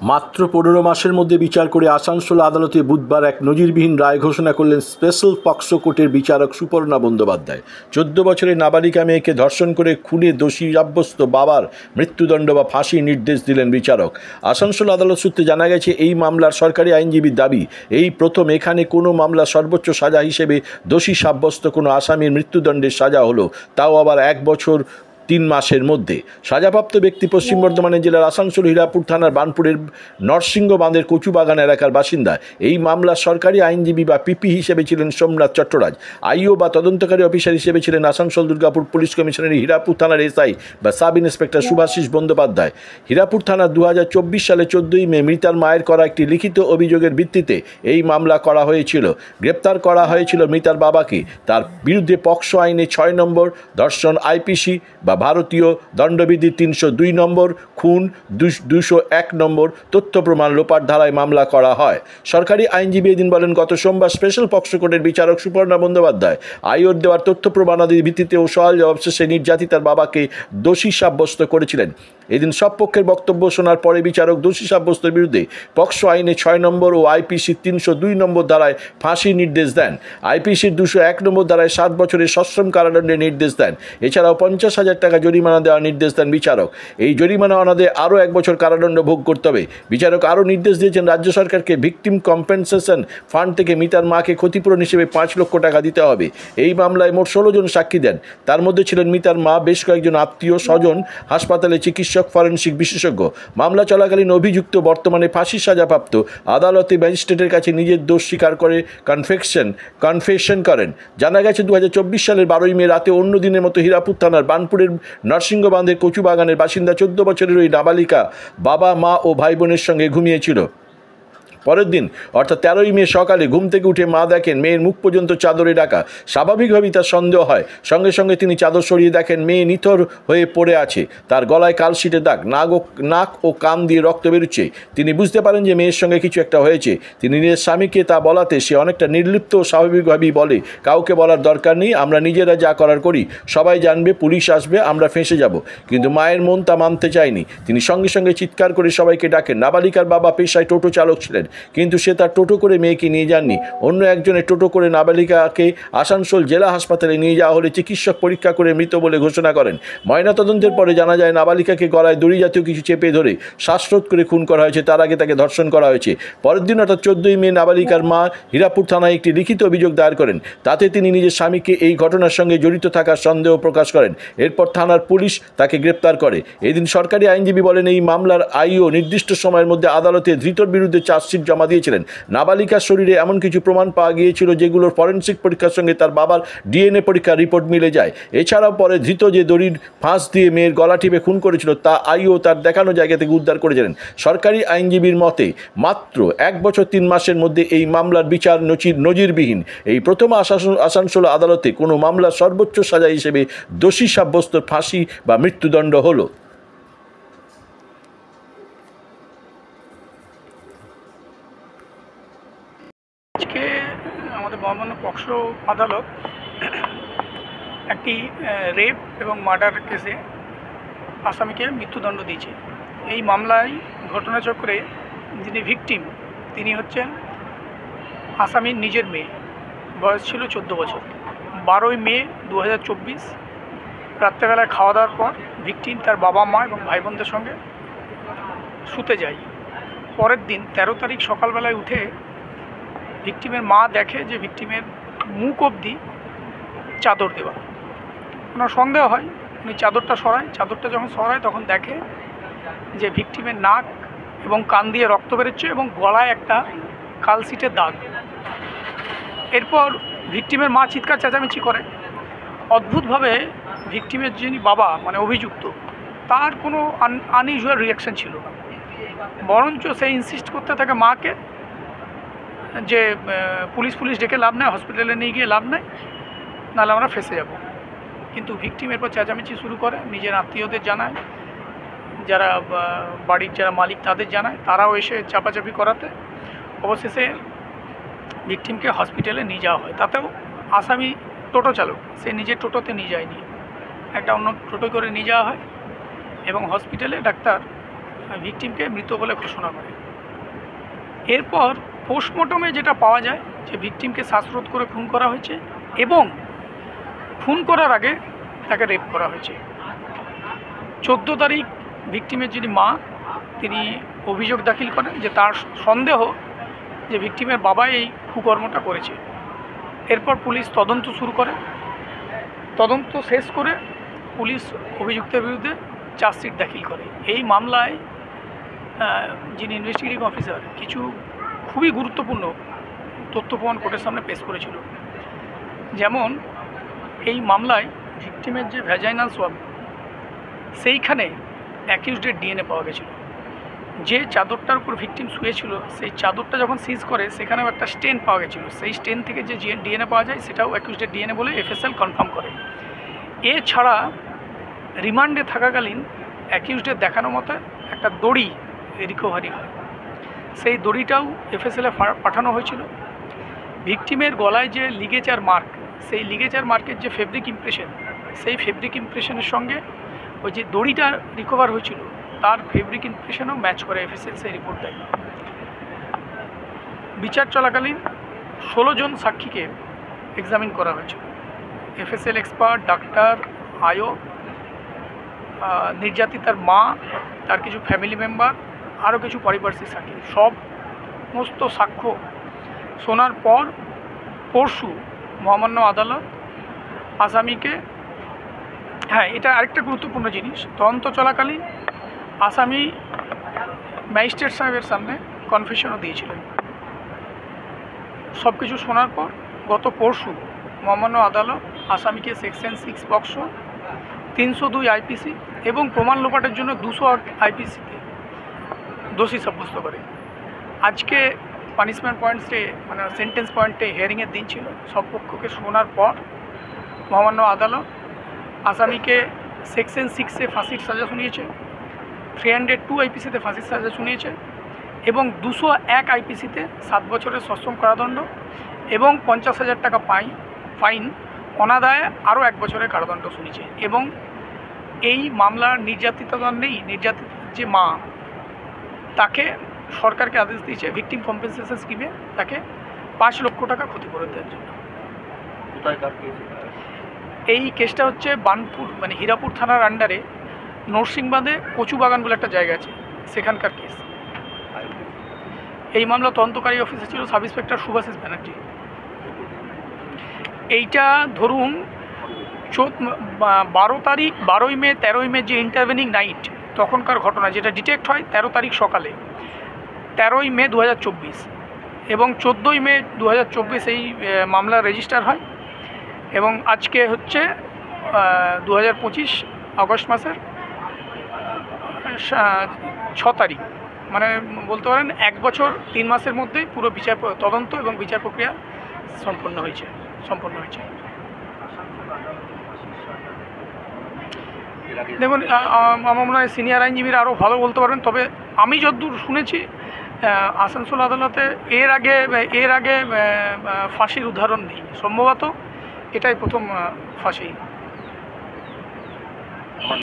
মাত্র 15 মাসের মধ্যে বিচার করে আসানসোল আদালতে বুধবার এক নজিরবিহীন রায় ঘোষণা করলেন স্পেশাল পক্সো কোর্টের বিচারক সুপর্ণা বন্দ্যোপাধ্যায়। 14 বছরের নাবালিকা মেয়েকে ধর্ষণ করে খুনে দোষী সাব্যস্ত বাবার মৃত্যুদণ্ড বা ফাঁসির নির্দেশ দিলেন বিচারক। আসানসোল আদালত সূত্রে জানা গেছে, এই মামলার সরকারি আইনজীবীর দাবি, এই প্রথম এখানে কোনো মামলা সর্বোচ্চ সাজা হিসেবে দোষী সাব্যস্ত কোনো আসামির মৃত্যুদণ্ডের সাজা হলো, তাও আবার 1 বছর 3 মাসের মধ্যে। সাজাপ্রাপ্ত ব্যক্তি পশ্চিম বর্ধমান জেলার আসানসোল হীরাপুর থানার বানপুরের নরসিংহ বাঁধের কচুবাগান এলাকার বাসিন্দা। এই মামলার সরকারি আইনজীবী বা পিপি হিসেবে ছিলেন সোমনাথ চট্টরাজ। আইও বা তদন্তকারী অফিসার হিসেবে ছিলেন আসানসোল দুর্গাপুর পুলিশ কমিশনারের হীরাপুর থানার এসআই বা সাব ইন্সপেক্টর শুভাশিস বন্দ্যোপাধ্যায়। হীরাপুর থানা 2024 সালে 14ই মে মৃতার মায়ের করা একটি লিখিত অভিযোগের ভিত্তিতে এই মামলা করা হয়েছিল। গ্রেপ্তার করা হয়েছিল মৃতার বাবাকে। তার বিরুদ্ধে পক্সো আইনে 6 নম্বর ধর্ষণ, আইপিসি বা ভারতীয় দণ্ডবিধি 302 নম্বর, খুন 201 নম্বর তথ্য প্রমাণ লোপাট ধারায় মামলা করা হয়। সরকারি আইনজীবী এদিন বলেন, গত সোমবার স্পেশাল পক্সো কোর্টের বিচারক সুপর্ণা বন্দ্যোপাধ্যায় আইওর দেওয়ার তথ্য প্রমাণাদির ভিত্তিতে ও সওয়াল জবাব শেষে নির্যাতিতার বাবাকে দোষী সাব্যস্ত করেছিলেন। এদিন সব পক্ষের বক্তব্য শোনার পরে বিচারক দোষী সাব্যস্তের বিরুদ্ধে পক্সো আইনে 6 নম্বর ও আইপিসি 302 নম্বর ধারায় ফাঁসির নির্দেশ দেন। আইপিসির 201 নম্বর ধারায় 7 বছরের সশ্রম কারাদণ্ডের নির্দেশ দেন। এছাড়াও 50,000 টাকা জরিমানা দেওয়ার নির্দেশ দেন বিচারক। এই জরিমানা অনাদে আরও 1 বছর কারাদণ্ড ভোগ করতে হবে। বিচারক আরও নির্দেশ দিয়েছেন রাজ্য সরকারকে ভিকটিম কম্পেনসেশন ফান্ড থেকে মৃতার মাকে ক্ষতিপূরণ হিসেবে 5 লক্ষ টাকা দিতে হবে। এই মামলায় মোট 16 জন সাক্ষী দেন। তার মধ্যে ছিলেন মৃতার মা, বেশ কয়েকজন আত্মীয় স্বজন, হাসপাতালে চিকিৎসক, ফরেনসিক বিশেষজ্ঞ। মামলা চলাকালীন অভিযুক্ত বর্তমানে ফাঁসির সাজাপ্রাপ্ত। আদালতে ম্যাজিস্ট্রেটের কাছে নিজের দোষ স্বীকার করে কনফেশন করেন। জানা গেছে 2024 সালের 12ই মে রাতে অন্য দিনের মতো হীরাপুর থানার বানপুরের নরসিংহ বাঁধের কচুবাগানের বাসিন্দা 14 বছরের ওই নাবালিকা বাবা, মা ও ভাই বোনের সঙ্গে ঘুমিয়েছিল। পরের দিন অর্থাৎ 13ই মে সকালে ঘুম থেকে উঠে মা দেখেন মেয়ের মুখ পর্যন্ত চাদরে ঢাকা। স্বাভাবিকভাবেই তার সন্দেহ হয়। সঙ্গে সঙ্গে তিনি চাদর সরিয়ে দেখেন মেয়ে নিথর হয়ে পড়ে আছে। তার গলায় কালশিটে দাগ, নাক ও কান দিয়ে রক্ত বেরোচ্ছে। তিনি বুঝতে পারেন যে মেয়ের সঙ্গে কিছু একটা হয়েছে। তিনি নিজের স্বামীকে তা বলাতে সে অনেকটা নির্লিপ্ত ও স্বাভাবিকভাবেই বলে, কাউকে বলার দরকার নেই, আমরা নিজেরা যা করার করি, সবাই জানবে, পুলিশ আসবে, আমরা ফেঁসে যাব। কিন্তু মায়ের মন তা মানতে চায়নি। তিনি সঙ্গে সঙ্গে চিৎকার করে সবাইকে ডাকেন। নাবালিকার বাবা পেশায় টোটো চালক ছিলেন, কিন্তু সে তার টোটো করে মেয়েকে নিয়ে যাননি। অন্য একজনের টোটো করে নাবালিকাকে আসানসোল জেলা হাসপাতালে নিয়ে যাওয়া হলে চিকিৎসক পরীক্ষা করে মৃত বলে ঘোষণা করেন। ময়নাতদন্তের পরে জানা যায় নাবালিকাকে গলায় দড়ি জাতীয় কিছু চেপে ধরে শ্বাসরোধ করে খুন করা হয়েছে। তার আগে তাকে ধর্ষণ করা হয়েছে। পরের দিন অর্থাৎ 14ই মে নাবালিকার মা হীরাপুর থানায় একটি লিখিত অভিযোগ দায়ের করেন। তাতে তিনি নিজের স্বামীকে এই ঘটনার সঙ্গে জড়িত থাকার সন্দেহ প্রকাশ করেন। এরপর থানার পুলিশ তাকে গ্রেপ্তার করে। এদিন সরকারি আইনজীবী বলেন, এই মামলার আইও নির্দিষ্ট সময়ের মধ্যে আদালতে ধৃতর বিরুদ্ধে চার্জশিট জমা দিয়েছিলেন। নাবালিকার শরীরে এমন কিছু প্রমাণ পাওয়া গিয়েছিল যেগুলোর ফরেনসিক পরীক্ষার সঙ্গে তার বাবার ডিএনএ পরীক্ষার রিপোর্ট মিলে যায়। এছাড়াও পরে ধৃত যে দড়ির ফাঁস দিয়ে মেয়ের গলা টিপে খুন করেছিল তা আইও তার দেখানো জায়গা থেকে উদ্ধার করেছিলেন। সরকারি আইনজীবীর মতে মাত্র 1 বছর 3 মাসের মধ্যে এই মামলার বিচার নজিরবিহীন। এই প্রথম আসানসোল আদালতে কোনো মামলার সর্বোচ্চ সাজা হিসেবে দোষী সাব্যস্ত ফাঁসি বা মৃত্যুদণ্ড হলো। আজকে আমাদের মহামান্য পক্সো আদালত একটি রেপ এবং মার্ডার কেসে আসামিকে মৃত্যুদণ্ড দিয়েছে। এই মামলায় ঘটনাচক্রে যিনি ভিকটিম তিনি হচ্ছেন আসামির নিজের মেয়ে, বয়স ছিল 14 বছর। 12ই মে 2024 রাত্রেবেলায় খাওয়া দাওয়ার পর ভিকটিম তার বাবা, মা এবং ভাই বোনদের সঙ্গে শুতে যায়। পরের দিন 13 তারিখ সকালবেলায় উঠে ভিকটিমের মা দেখে যে ভিকটিমের মুখ অবধি চাদর দেওয়া। ওনার সন্দেহ হয়, উনি চাদরটা সরায়। চাদরটা যখন সরায় তখন দেখে যে ভিকটিমের নাক এবং কান দিয়ে রক্ত বেরোচ্ছে এবং গলায় একটা কালশিটের দাগ। এরপর ভিকটিমের মা চিৎকার চেঁচামেচি করে। অদ্ভুতভাবে ভিকটিমের যিনি বাবা মানে অভিযুক্ত, তার কোনো আনইউজুয়াল রিয়াকশান ছিল না, বরঞ্চ সে ইনসিস্ট করতে থাকে মাকে যে পুলিশ ডেকে লাভ নেই, হসপিটালে নিয়ে গিয়ে লাভ নেই, নাহলে আমরা ফেঁসে যাব। কিন্তু ভিকটিম এরপর চেঁচামেচি শুরু করে, নিজের আত্মীয়দের জানায়, যারা বাড়ির যারা মালিক তাদের জানায়, তারাও এসে চাপাচাপি করাতে অবশেষে ভিকটিমকে হসপিটালে নিয়ে যাওয়া হয়। তাতেও আসামি টোটো চালক, সে নিজের টোটোতে নিয়ে যায়নি, একটা অন্য টোটো করে নিয়ে যাওয়া হয় এবং হসপিটালে ডাক্তার ভিকটিমকে মৃত বলে ঘোষণা করে। এরপর পোস্টমর্টমে যেটা পাওয়া যায় যে ভিকটিমকে শ্বাসরোধ করে খুন করা হয়েছে এবং খুন করার আগে তাকে রেপ করা হয়েছে। 14 তারিখ ভিকটিমের যিনি মা তিনি অভিযোগ দাখিল করেন যে তার সন্দেহ যে ভিকটিমের বাবা এই কুকর্মটা করেছে। এরপর পুলিশ তদন্ত শুরু করে। তদন্ত শেষ করে পুলিশ অভিযুক্তের বিরুদ্ধে চার্জশিট দাখিল করে। এই মামলায় যিনি ইনভেস্টিগেটিং অফিসার কিছু খুবই গুরুত্বপূর্ণ তথ্য প্রমাণ কোর্টের সামনে পেশ করেছিল। যেমন এই মামলায় ভিকটিমের যে ভ্যাজাইনাল সোয়াব সেইখানে অ্যাকিউজডের ডিএনএ পাওয়া গেছিল। যে চাদরটার উপর ভিকটিম শুয়েছিল সেই চাদরটা যখন সিজ করে সেখানেও একটা স্টেন পাওয়া গেছিলো। সেই স্টেন থেকে যে ডিএনএ পাওয়া যায় সেটাও অ্যাকিউজডের ডিএনএ বলে এফএসএল কনফার্ম করে। এছাড়া রিমান্ডে থাকাকালীন অ্যাকিউজডের দেখানো মতো একটা দড়ি রিকভারি হয়। সেই দড়িটাও এফএসএলে পাঠানো হয়েছিল। ভিকটিমের গলায় যে লিগেচার মার্ক সেই লিগেচার মার্কের যে ফেব্রিক ইমপ্রেশন সেই ফেব্রিক ইমপ্রেশনের সঙ্গে ওই যে দড়িটা রিকভার হয়েছিল তার ফেব্রিক ইমপ্রেশনও ম্যাচ করে এফএসএল সেই রিপোর্ট দেয়। বিচার চলাকালীন 16 জন সাক্ষীকে এক্সামিন করা হয়েছিল। এফএসএল এক্সপার্ট, ডাক্তার, আয়ো, নির্যাতিতার মা, তার কিছু ফ্যামিলি মেম্বার, আরও কিছু পারিপার্শ্বিক সাক্ষী সমস্ত সাক্ষ্য শোনার পর পরশু মহামান্য আদালত আসামিকে এটা আরেকটা গুরুত্বপূর্ণ জিনিস, তদন্ত চলাকালীন আসামি ম্যাজিস্ট্রেট সাহেবের সামনে কনফেশনও দিয়েছিলেন। সব কিছু শোনার পর গত পরশু মহামান্য আদালত আসামিকে সেকশন 6 পক্সো, 302 আইপিসি এবং প্রমাণ লোপাটের জন্য 200 আইপিসিতে দোষী সাব্যস্ত করে। আজকে পানিশমেন্ট পয়েন্টসে মানে সেন্টেন্স পয়েন্টে হিয়ারিংয়ের দিন ছিল। সব পক্ষকে শোনার পর মহামান্য আদালত আসামিকে সেকশন 6-এ ফাঁসির সাজা শুনিয়েছে, 302 আইপিসিতে ফাঁসির সাজা শুনিয়েছে এবং 201 আইপিসিতে 7 বছরের সশ্রম কারাদণ্ড এবং 50,000 টাকা ফাইন অনাদায়ে আরও 1 বছরের কারাদণ্ড শুনিয়েছে। এবং এই মামলার নির্যাতিতার নেই, নির্যাতিত যে মা তাকে সরকারকে আদেশ দিয়েছে ভিকটিম কম্পেনসেশন স্কিমে তাকে 5 লক্ষ টাকা ক্ষতিপূরণ দেওয়ার জন্য। এই কেসটা হচ্ছে বানপুর মানে হীরাপুর থানার আন্ডারে নরসিংবাদে কচুবাগান বলে একটা জায়গা আছে, সেখানকার কেস। এই মামলা তদন্তকারী অফিসার ছিল সাব ইন্সপেক্টর সুভাষিস ব্যানার্জি। এইটা ধরুন 12ই মে 13ই মে যে ইন্টারভেনিং নাইট তখনকার ঘটনা, যেটা ডিটেক্ট হয় 13 তারিখ সকালে, 13ই মে 2024 এবং 14ই মে 2024 এই মামলা রেজিস্টার হয় এবং আজকে হচ্ছে 2025 আগস্ট মাসের 6 তারিখ, মানে বলতে পারেন 1 বছর 3 মাসের মধ্যেই পুরো বিচার তদন্ত এবং বিচার প্রক্রিয়া সম্পন্ন হয়েছে। দেখুন, আমার মনে হয় সিনিয়র আইনজীবীরা আরও ভালো বলতে পারবেন, তবে আমি যতদূর শুনেছি আসানসোল আদালতে এর আগে ফাঁসির উদাহরণ নেই, সম্ভবত এটাই প্রথম ফাঁসি।